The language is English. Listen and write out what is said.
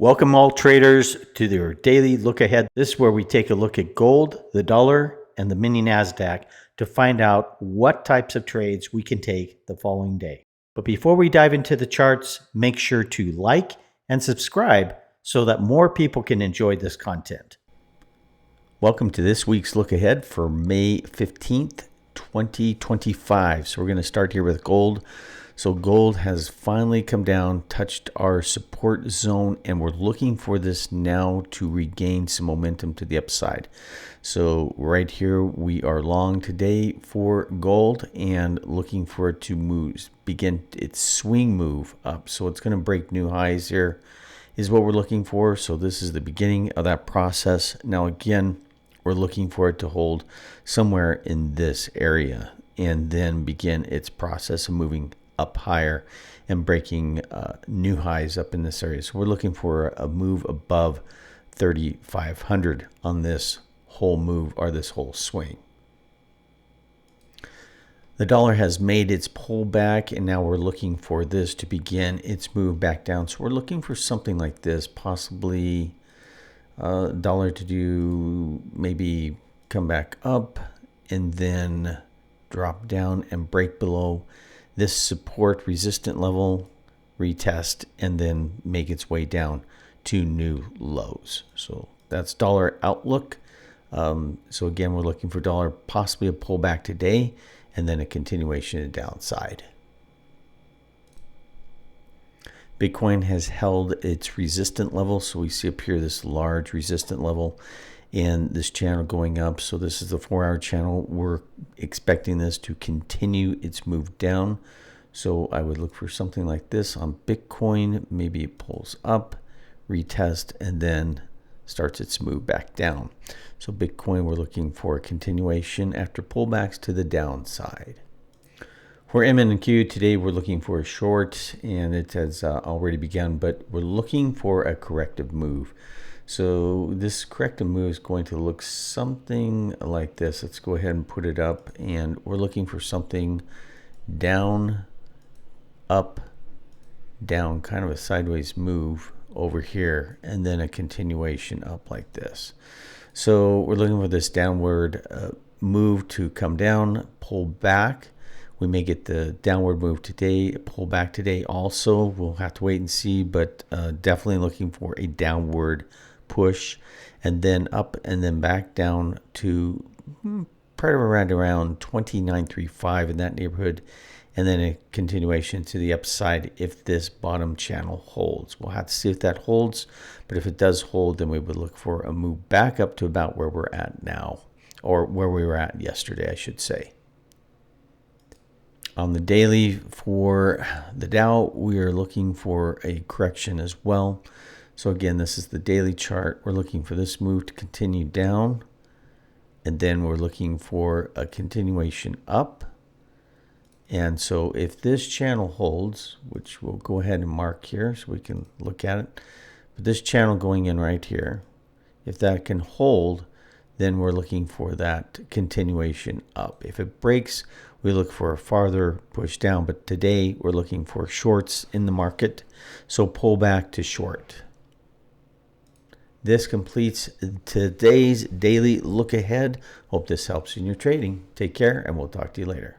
Welcome all traders to their daily look ahead. This is where we take a look at gold, the dollar, and the mini NASDAQ to find out what types of trades we can take the following day. But before we dive into the charts, make sure to like and subscribe so that more people can enjoy this content. Welcome to this week's look ahead for May 15th, 2025. So we're going to start here with gold. So gold has finally come down, touched our support zone, and we're looking for this now to regain some momentum to the upside. So right here, we are long today for gold and looking for it to begin its swing move up. So it's going to break new highs here is what we're looking for. So this is the beginning of that process. Now, again, we're looking for it to hold somewhere in this area and then begin its process of moving up higher and breaking new highs up in this area. So we're looking for a move above 3,500 on this whole move or this whole swing. The dollar has made its pullback, and now we're looking for this to begin its move back down. So we're looking for something like this, possibly dollar to do maybe come back up and then drop down and break below this support resistant level, retest, and then make its way down to new lows. So that's dollar outlook. So again, we're looking for dollar possibly a pullback today and then a continuation of the downside. Bitcoin has held its resistant level. So we see up here this large resistant level and this channel going up. So this is the 4-hour channel. We're expecting this to continue its move down. So I would look for something like this on Bitcoin. Maybe it pulls up, retest, and then starts its move back down. So Bitcoin, we're looking for a continuation after pullbacks to the downside. For MNQ today, we're looking for a short, and it has already begun, but we're looking for a corrective move. So this corrective move is going to look something like this. Let's go ahead and put it up, and we're looking for something down, up, down, kind of a sideways move over here, and then a continuation up like this. So we're looking for this downward move to come down, pull back. We may get the downward move today, pull back today also. We'll have to wait and see, but definitely looking for a downward push and then up and then back down to probably around 29.35 in that neighborhood, and then a continuation to the upside if this bottom channel holds. We'll have to see if that holds, but if it does hold, then we would look for a move back up to about where we're at now, or where we were at yesterday, I should say. On the daily for the Dow, we are looking for a correction as well. So again, this is the daily chart. We're looking for this move to continue down, and then we're looking for a continuation up. And so if this channel holds, which we'll go ahead and mark here so we can look at it, but this channel going in right here, if that can hold, then we're looking for that continuation up. If it breaks, we look for a farther push down, but today we're looking for shorts in the market, so pull back to short. This completes today's daily look ahead. Hope this helps in your trading. Take care, and we'll talk to you later.